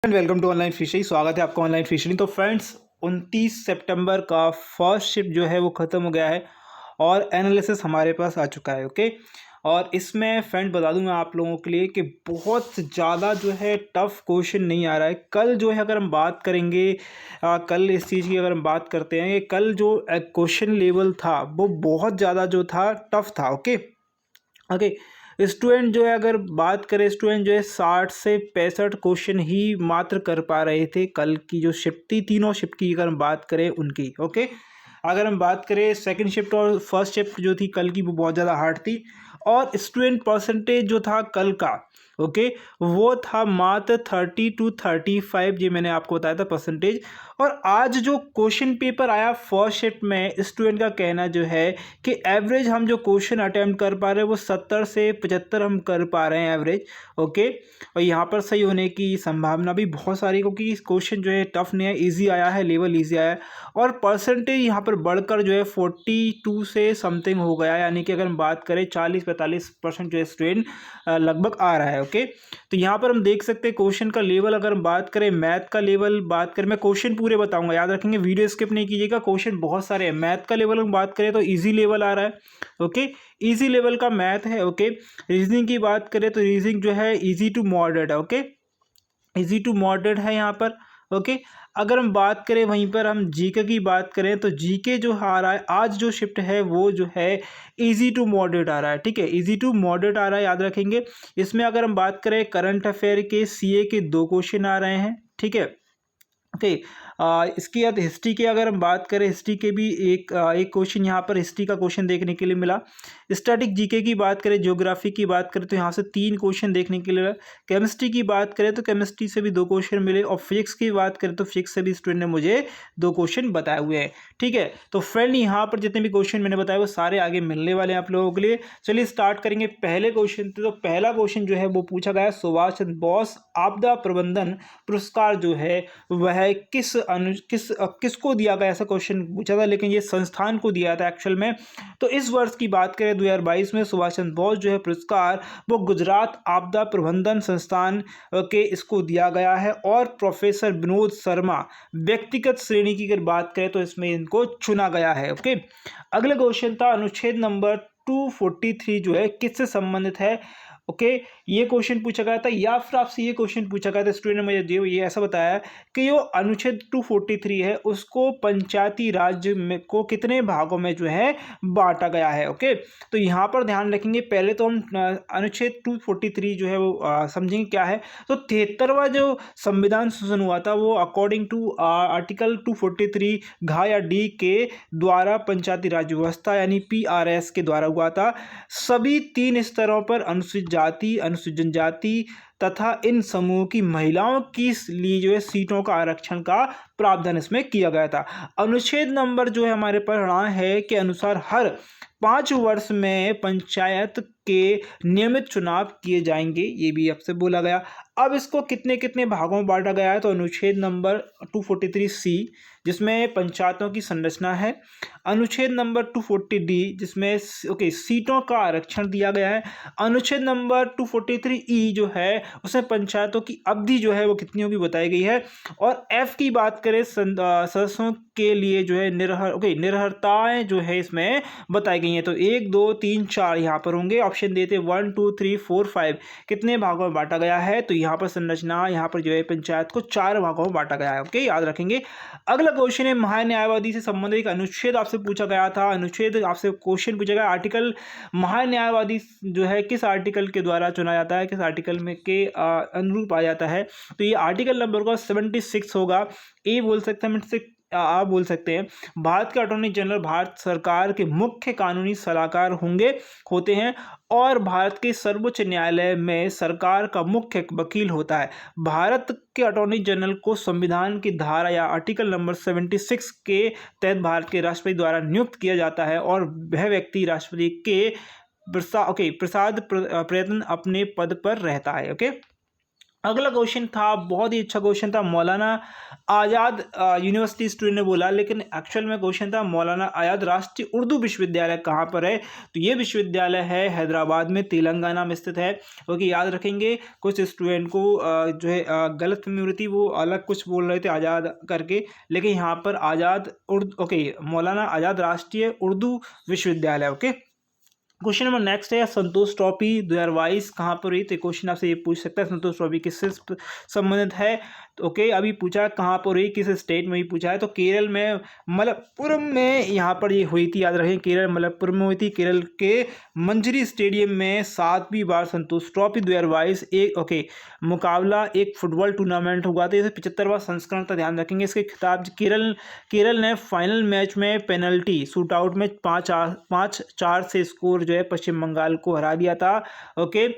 And welcome to online fishery. स्वागत है आपका ऑनलाइन फिशरी। तो फ्रेंड्स 29 सितंबर का फर्स्ट शिफ्ट जो है वो ख़त्म हो गया है और एनालिसिस हमारे पास आ चुका है। ओके, और इसमें फ्रेंड बता दूं मैं आप लोगों के लिए कि बहुत ज़्यादा जो है टफ क्वेश्चन नहीं आ रहा है। कल जो है अगर हम बात करेंगे कल इस चीज़ की अगर हम बात करते हैं कि कल जो क्वेश्चन लेवल था वो बहुत ज़्यादा जो था टफ था। ओके ओके, स्टूडेंट जो है अगर बात करें, स्टूडेंट जो है 60 से 65 क्वेश्चन ही मात्र कर पा रहे थे कल की जो शिफ्ट थी, तीनों शिफ्ट की अगर हम बात करें उनकी। ओके, अगर हम बात करें सेकंड शिफ्ट और फर्स्ट शिफ्ट जो थी कल की वो बहुत ज़्यादा हार्ड थी और स्टूडेंट परसेंटेज जो था कल का, ओके, वो था मात्र 30 to 35, ये मैंने आपको बताया था परसेंटेज। और आज जो क्वेश्चन पेपर आया फर्स्ट शिफ्ट में, स्टूडेंट का कहना जो है कि एवरेज हम जो क्वेश्चन अटेम्प्ट कर पा रहे हैं वो 70 से 75 हम कर पा रहे हैं एवरेज। ओके, और यहाँ पर सही होने की संभावना भी बहुत सारी, क्योंकि इस क्वेश्चन जो है टफ नहीं है, ईजी आया है, लेवल ईजी आया है और परसेंटेज यहाँ पर बढ़कर जो है 42 से समथिंग हो गया है। यानी कि अगर हम बात करें 40-45% जो है स्टूडेंट लगभग आ रहा है। ओके, तो यहाँ पर हम देख सकते हैं क्वेश्चन का लेवल। अगर हम बात करें मैथ का लेवल, बात करें, मैं क्वेश्चन पूरे बताऊंगा, याद रखेंगे, वीडियो स्किप नहीं कीजिएगा, क्वेश्चन बहुत सारे हैं। मैथ का लेवल हम बात करें तो इजी लेवल आ रहा है। ओके, इजी लेवल का मैथ है। ओके, रीजनिंग की बात करें तो रीजनिंग जो है इजी टू मॉडरेट है। ओके, इजी टू मॉडरेट है यहाँ पर। ओके, अगर हम बात करें वहीं पर हम जीके की बात करें तो जीके जो आ रहा है आज जो शिफ्ट है वो जो है इजी टू मॉडरेट आ रहा है। ठीक है, इजी टू मॉडरेट आ रहा है, याद रखेंगे। इसमें अगर हम बात करें करंट अफेयर के सीए के 2 क्वेश्चन आ रहे हैं। ठीक है, ओके, इसके बाद हिस्ट्री की अगर हम बात करें, हिस्ट्री के भी एक क्वेश्चन यहाँ पर हिस्ट्री का क्वेश्चन देखने के लिए मिला। स्टैटिक जीके की बात करें, ज्योग्राफी की बात करें तो यहाँ से 3 क्वेश्चन देखने के लिए मिला। केमिस्ट्री की बात करें तो केमिस्ट्री से भी 2 क्वेश्चन मिले और फिजिक्स की बात करें तो फिजिक्स से भी स्टूडेंट ने मुझे 2 क्वेश्चन बताए हुए हैं। ठीक है, तो फ्रेंड यहाँ पर जितने भी क्वेश्चन मैंने बताए वो सारे आगे मिलने वाले हैं आप लोगों के लिए। चलिए स्टार्ट करेंगे पहले क्वेश्चन। तो पहला क्वेश्चन जो है वो पूछा गया, सुभाष चंद्र बोस आपदा प्रबंधन पुरस्कार जो है वह किसको दिया गया, ऐसा क्वेश्चन पूछा था, लेकिन ये संस्थान को दिया था एक्चुअल में। तो इस वर्ष की बात करें 2022 में सुभाष चंद्र बोस जो है पुरस्कार वो गुजरात आपदा प्रबंधन संस्थान के इसको दिया गया है और प्रोफेसर विनोद शर्मा व्यक्तिगत श्रेणी की अगर बात करें तो इसमें इनको चुना गया है। ओके, अगला क्वेश्चन था अनुच्छेद नंबर 243 जो है किससे संबंधित है। ओके, ये क्वेश्चन पूछा गया था या फिर आपसे ये क्वेश्चन पूछा गया था, स्टूडेंट ने मुझे ये ऐसा बताया कि जो अनुच्छेद 243 है उसको पंचायती राज में को कितने भागों में जो है बांटा गया है। ओके, तो यहाँ पर ध्यान रखेंगे, पहले तो हम अनुच्छेद 243 जो है वो समझेंगे क्या है। तो 73वां जो संविधान संशोधन हुआ था वो अकॉर्डिंग टू आर्टिकल 243 घ या डी के द्वारा पंचायती राज व्यवस्था यानी पीआरएस के द्वारा हुआ था। सभी 3 स्तरों पर अनुसूचित जाति, अनुसूचित जनजाति तथा इन समूहों की महिलाओं की लिए जो है सीटों का आरक्षण का प्रावधान इसमें किया गया था। अनुच्छेद नंबर जो है हमारे पर रहा है के अनुसार हर 5 वर्ष में पंचायत के नियमित चुनाव किए जाएंगे, ये भी आपसे बोला गया। अब इसको कितने कितने भागों में बांटा गया है, तो अनुच्छेद नंबर 243C जिसमें पंचायतों की संरचना है, अनुच्छेद नंबर 240D जिसमें सीटों का आरक्षण दिया गया है, अनुच्छेद नंबर 243E जो है उसमें पंचायतों की अवधि जो है वो कितनी होगी बताई गई है। और F की बात करें सदस्यों के लिए जो है निर्भरताएं जो है इसमें बताई गई हैं। तो 1 2 3 4 यहाँ पर होंगे, ऑप्शन देते 1 2 3 4 5 कितने भागों में बांटा गया है, तो यहाँ पर संरचना, यहाँ पर जो है पंचायत को 4 भागों में बांटा गया है। ओके, याद रखेंगे। अगला क्वेश्चन है महान्यायवादी से संबंधित एक अनुच्छेद आपसे पूछा गया था। अनुच्छेद आपसे क्वेश्चन पूछा गया, आर्टिकल महान्यायवादी जो है किस आर्टिकल के द्वारा चुना जाता है, किस आर्टिकल में के अनुरूप आ जाता है, तो ये आर्टिकल नंबर का 76 होगा। ए बोल सकते हैं, आप बोल सकते हैं। भारत के अटॉर्नी जनरल भारत सरकार के मुख्य कानूनी सलाहकार होते हैं और भारत के सर्वोच्च न्यायालय में सरकार का मुख्य वकील होता है। भारत के अटॉर्नी जनरल को संविधान की धारा या आर्टिकल नंबर 76 के तहत भारत के राष्ट्रपति द्वारा नियुक्त किया जाता है और वह व्यक्ति राष्ट्रपति के प्रसाद प्रयत्न अपने पद पर रहता है। ओके, अगला क्वेश्चन था, बहुत ही अच्छा क्वेश्चन था, मौलाना आज़ाद यूनिवर्सिटी स्टूडेंट ने बोला, लेकिन एक्चुअल में क्वेश्चन था मौलाना आज़ाद राष्ट्रीय उर्दू विश्वविद्यालय कहाँ पर है। तो ये विश्वविद्यालय है हैदराबाद में, तेलंगाना में स्थित है। ओके, याद रखेंगे। कुछ स्टूडेंट को जो है गलत फहमी हो रही थी, वो अलग कुछ बोल रहे थे आज़ाद करके, लेकिन यहाँ पर आज़ाद उर्दू, ओके, मौलाना आज़ाद राष्ट्रीय उर्दू विश्वविद्यालय। ओके, क्वेश्चन नंबर नेक्स्ट है, संतोष ट्रॉफी 2022 कहाँ पर हुई। तो क्वेश्चन आपसे ये पूछ सकता है संतोष ट्रॉफी किससे संबंधित है। तो ओके, अभी पूछा कहाँ पर हुई, किस स्टेट में ही पूछा है। तो केरल में मलप्पुरम में यहाँ पर ये हुई थी, याद रखें, केरल मलप्पुरम में हुई थी। केरल के मंजरी स्टेडियम में 7वीं बार संतोष ट्रॉफी 2022 एक मुकाबला, एक फुटबॉल टूर्नामेंट हुआ था। इसे 75वां संस्करण का ध्यान रखेंगे। इसके खिताब केरल ने फाइनल मैच में पेनल्टी शूट आउट में 5-4 से स्कोर जो है पश्चिम बंगाल को हरा दिया था। ओके,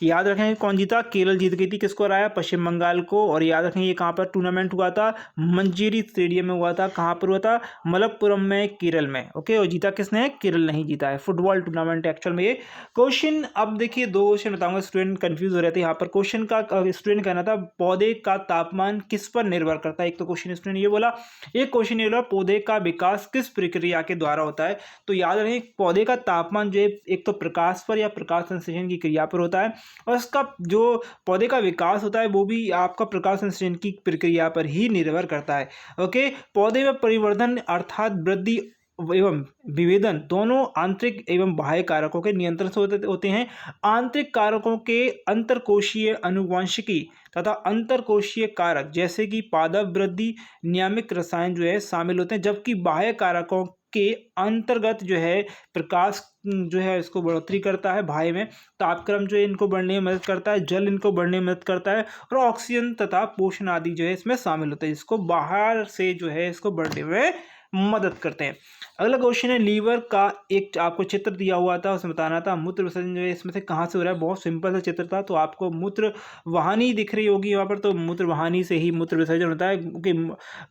याद रखें कौन जीता, केरल जीत गई थी। किसको हराया, पश्चिम बंगाल को। और याद रखें ये कहाँ पर टूर्नामेंट हुआ था, मंजीरी स्टेडियम में हुआ था। कहाँ पर हुआ था, मलप्पुरम में, केरल में। ओके, और जीता किसने, केरल नहीं जीता है। फुटबॉल टूर्नामेंट एक्चुअल में ये क्वेश्चन। अब देखिए 2 क्वेश्चन बताऊंगा, स्टूडेंट कंफ्यूज हो रहे थे यहाँ पर। क्वेश्चन का स्टूडेंट कहना था पौधे का तापमान किस पर निर्भर करता है। एक तो क्वेश्चन स्टूडेंट ये बोला, एक क्वेश्चन ये बोला पौधे का विकास किस प्रक्रिया के द्वारा होता है। तो याद रखें पौधे का तापमान जो है एक तो प्रकाश पर या प्रकाश संश्लेषण की क्रिया पर होता है, और इसका जो पौधे का विकास होता है वो भी आपका प्रकाश संश्लेषण की प्रक्रिया पर ही निर्भर करता है। ओके, पौधे में परिवर्धन अर्थात वृद्धि एवं विभेदन दोनों आंतरिक एवं बाह्य कारकों के नियंत्रण से होते हैं। आंतरिक कारकों के अंतरकोशीय अनुवांशिकी तथा अंतरकोशीय कारक जैसे कि पादप वृद्धि नियामक रसायन जो है शामिल होते हैं, जबकि बाह्य कारकों के अंतर्गत जो है प्रकाश जो है इसको बढ़ोतरी करता है, बाह्य में तापक्रम जो है इनको बढ़ने में मदद करता है, जल इनको बढ़ने में मदद करता है, और ऑक्सीजन तथा पोषण आदि जो है इसमें शामिल होते हैं, जिसको बाहर से जो है इसको बढ़ने में मदद करते हैं। अगला क्वेश्चन है, लीवर का एक आपको चित्र दिया हुआ था, उसमें बताना था मूत्र विसर्जन जो है इसमें से कहाँ से हो रहा है। बहुत सिंपल सा चित्र था, तो आपको मूत्र वाहिनी दिख रही होगी यहाँ पर, तो मूत्र वाहिनी से ही मूत्र विसर्जन होता है, क्योंकि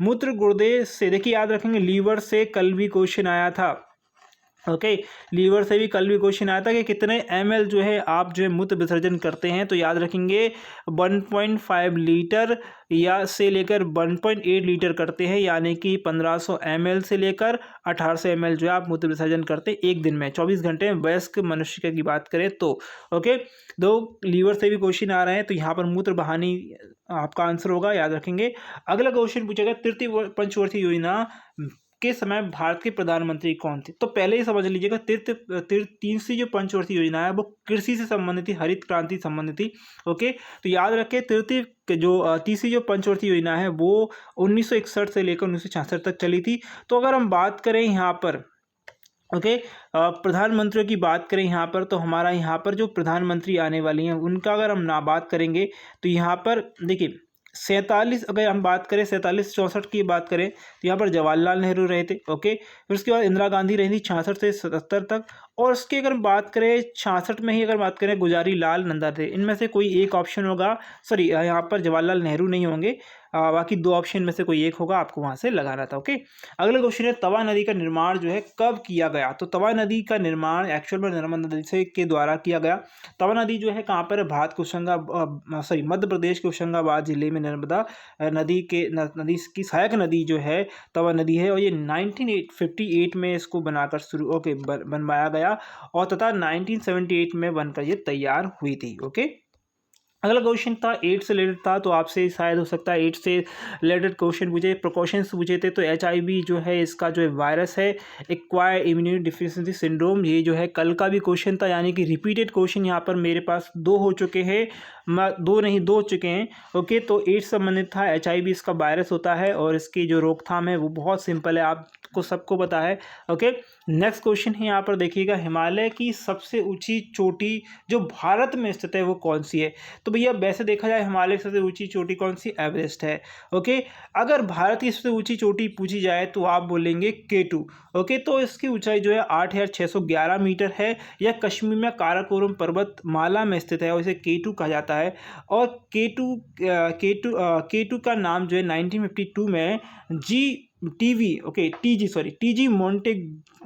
मूत्र गुर्दे से, देखिए याद रखेंगे लीवर से कल भी क्वेश्चन आया था। ओके, लीवर से भी कल भी क्वेश्चन आया था कि कितने ml जो है आप जो है मूत्र विसर्जन करते हैं। तो याद रखेंगे 1.5 लीटर या से लेकर 1.8 लीटर करते हैं, यानी कि 1500 ml से लेकर 1800 ml जो है आप मूत्र विसर्जन करते हैं एक दिन में, 24 घंटे में, वयस्क मनुष्य की बात करें तो। ओके, 2 लीवर से भी क्वेश्चन आ रहे हैं, तो यहाँ पर मूत्र वाहिनी आपका आंसर होगा, याद रखेंगे। अगला क्वेश्चन पूछेगा, तृतीय पंचवर्षीय योजना के समय भारत के प्रधानमंत्री कौन थे। तो पहले ही समझ लीजिएगा, तीसरी जो पंचवर्षीय योजना है वो कृषि से संबंधित थी, हरित क्रांति संबंधित थी। ओके, तो याद रखें तीसरी जो पंचवर्षीय योजना है वो 1961 से लेकर 1966 तक चली थी। तो अगर हम बात करें यहाँ पर, ओके, प्रधानमंत्रियों की बात करें यहाँ पर, तो हमारा यहाँ पर जो प्रधानमंत्री आने वाली हैं उनका अगर हम ना बात करेंगे, तो यहाँ पर देखिए 47, अगर हम बात करें 47-64 की बात करें, तो यहाँ पर जवाहरलाल नेहरू रहे थे। ओके, फिर उसके बाद इंदिरा गांधी रही थी 66 से 77 तक, और उसकी अगर बात करें 66 में ही अगर बात करें गुजारी लाल नंदा थे। इनमें से कोई एक ऑप्शन होगा, सॉरी यहाँ पर जवाहरलाल नेहरू नहीं होंगे, बाकी 2 ऑप्शन में से कोई एक होगा, आपको वहाँ से लगाना था। ओके, अगला क्वेश्चन है, तवा नदी का निर्माण जो है कब किया गया। तो तवा नदी का निर्माण एक्चुअल में नर्मदा नदी से के द्वारा किया गया। तवा नदी जो है कहाँ पर है, भारत के मध्य प्रदेश के होशंगाबाद जिले में नर्मदा नदी की सहायक नदी जो है तवा नदी है, और ये 1958 में इसको बनाकर बनवाया गया, और तथा 1978 में बनकर ये तैयार हुई थी। ओके, अगला क्वेश्चन था एड्स से रिलेटेड था, तो आपसे शायद हो सकता है एड्स से रिलेटेड क्वेश्चन पूछे, प्रिकॉशंस पूछे थे। तो HIV जो है इसका जो है वायरस है, एक्वायर्ड इम्यूनिटी डिफिशिएंसी सिंड्रोम, ये जो है कल का भी क्वेश्चन था, यानी कि रिपीटेड क्वेश्चन यहाँ पर मेरे पास 2 हो चुके हैं, 2 हो चुके हैं। ओके, तो एड्स संबंधित था, HIV इसका वायरस होता है, और इसकी जो रोकथाम है वो बहुत सिंपल है, आपको सबको पता है। ओके, नेक्स्ट क्वेश्चन है यहाँ पर देखिएगा, हिमालय की सबसे ऊंची चोटी जो भारत में स्थित है वो कौन सी है। तो भैया वैसे देखा जाए हिमालय की सबसे ऊंची चोटी कौन सी, एवरेस्ट है। ओके, अगर भारत की सबसे ऊंची चोटी पूछी जाए तो आप बोलेंगे K2। ओके, तो इसकी ऊंचाई जो है 8611 मीटर है, यह कश्मीर में काराकोरम पर्वत माला में स्थित है, और इसे K2 कहा जाता है। और K2 का नाम जो है 1952 में TG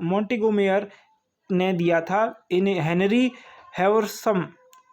मोंटेगोमेयर ने दिया था। इन्हें हेनरी हैवर्सम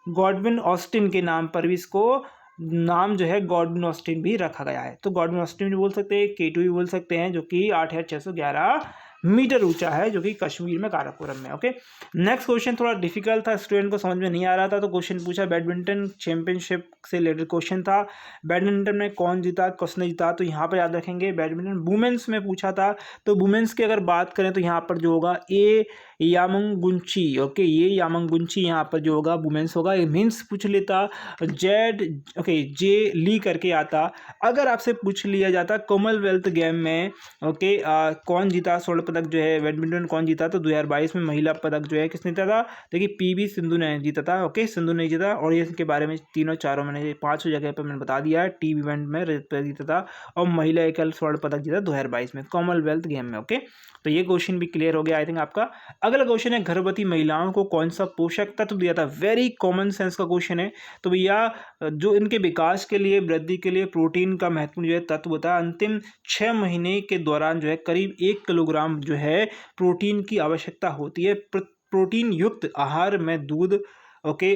गॉडविन ऑस्टिन के नाम पर भी इसको नाम जो है गॉडविन ऑस्टिन भी रखा गया है। तो गॉडविन ऑस्टिन भी बोल सकते हैं, K2 भी बोल सकते हैं, जो कि 8,611 मीटर ऊंचा है, जो कि कश्मीर में काराकोरम में। ओके, नेक्स्ट क्वेश्चन थोड़ा डिफिकल्ट था, स्टूडेंट को समझ में नहीं आ रहा था, तो क्वेश्चन पूछा बैडमिंटन चैंपियनशिप से रिलेटेड क्वेश्चन था। बैडमिंटन में कौन जीता, किसने जीता, तो यहाँ पर याद रखेंगे बैडमिंटन वुमेन्स में पूछा था। तो वुमेन्स की अगर बात करें तो यहाँ पर जो होगा ए यामंगुंची, ओके, ये यामंगुंची यहाँ पर जो होगा वुमेन्स होगा। ये मीन्स पूछ लेता जेड, ओके, जे ली करके आता। अगर आपसे पूछ लिया जाता कॉमनवेल्थ गेम में, ओके, कौन जीता स्वर्ण पदक जो है बैडमिंटन कौन जीता, तो 2022 में महिला पदक जो है किसने जीता था, देखिए पीवी सिंधु ने जीता था। ओके, सिंधु ने जीता, और ये इसके बारे में तीनों चारों मैंने 5 जगह पर मैंने बता दिया है। टीम इवेंट में जीता था और महिला एकल स्वर्ण पदक जीता 2022 में कॉमनवेल्थ गेम में। ओके, तो ये क्वेश्चन भी क्लियर हो गया आई थिंक आपका। अगला क्वेश्चन है गर्भवती महिलाओं को कौन सा पोषक तत्व दिया था, वेरी कॉमन सेंस का क्वेश्चन है। तो भैया जो इनके विकास के लिए, वृद्धि के लिए प्रोटीन का महत्वपूर्ण जो है तत्व होता है। अंतिम 6 महीने के दौरान जो है करीब 1 किलोग्राम जो है प्रोटीन की आवश्यकता होती है। प्रोटीन युक्त आहार में दूध, ओके,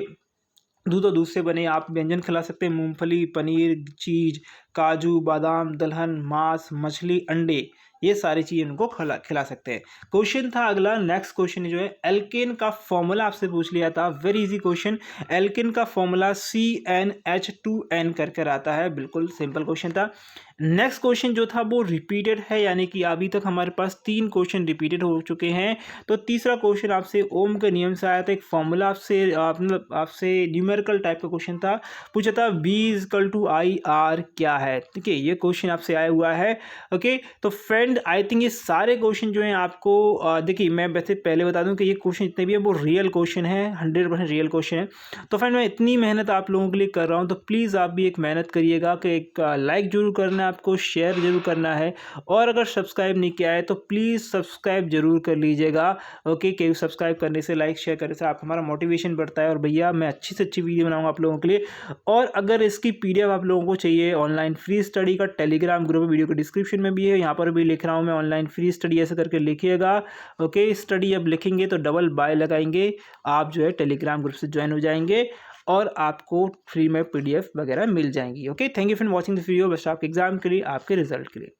दूध और दूध से बने आप व्यंजन खिला सकते हैं, मूंगफली, पनीर, चीज, काजू, बादाम, दलहन, मांस, मछली, अंडे, ये सारी चीज़ उनको खिला सकते हैं। क्वेश्चन था अगला, नेक्स्ट क्वेश्चन जो है एल्केन का फॉर्मूला आपसे पूछ लिया था, वेरी इजी क्वेश्चन। एल्केन का फॉर्मूला CnH2n कर कर आता है, बिल्कुल सिंपल क्वेश्चन था। नेक्स्ट क्वेश्चन जो था वो रिपीटेड है, यानी कि अभी तक हमारे पास 3 क्वेश्चन रिपीटेड हो चुके हैं। तो तीसरा क्वेश्चन आपसे ओम के नियम से आया था, एक फॉर्मूला आपसे न्यूमेरिकल टाइप का क्वेश्चन था, पूछा था V=IR क्या है। ठीक है, ये क्वेश्चन आपसे आया हुआ है। ओके, तो फ्रेंड आई थिंक ये सारे क्वेश्चन जो हैं आपको देखिए, मैं वैसे पहले बता दूं कि ये क्वेश्चन जितने भी है वो रियल क्वेश्चन है, 100% रियल क्वेश्चन है। तो फ्रेंड मैं इतनी मेहनत आप लोगों के लिए कर रहा हूँ, तो प्लीज़ आप भी एक मेहनत करिएगा कि एक लाइक जरूर करना है, आपको शेयर जरूर करना है, और अगर सब्सक्राइब नहीं किया है तो प्लीज़ सब्सक्राइब जरूर कर लीजिएगा। ओके, क्योंकि सब्सक्राइब करने से, लाइक शेयर करने से आप हमारा मोटिवेशन बढ़ता है, और भैया मैं अच्छी से अच्छी वीडियो बनाऊंगा आप लोगों के लिए। और अगर इसकी PDF आप लोगों को चाहिए ऑनलाइन फ्री स्टडी का, टेलीग्राम ग्रुप वीडियो के डिस्क्रिप्शन में भी है, यहाँ पर भी लिख रहा हूँ मैं, ऑनलाइन फ्री स्टडी ऐसे करके लिखिएगा। ओके, स्टडी अब लिखेंगे तो डबल बाय लगाएंगे, आप जो है टेलीग्राम ग्रुप से ज्वाइन हो जाएंगे और आपको फ्री में PDF वगैरह मिल जाएंगी। Okay, thank you for watching this video, बस आपके एग्जाम के लिए, आपके रिजल्ट के लिए।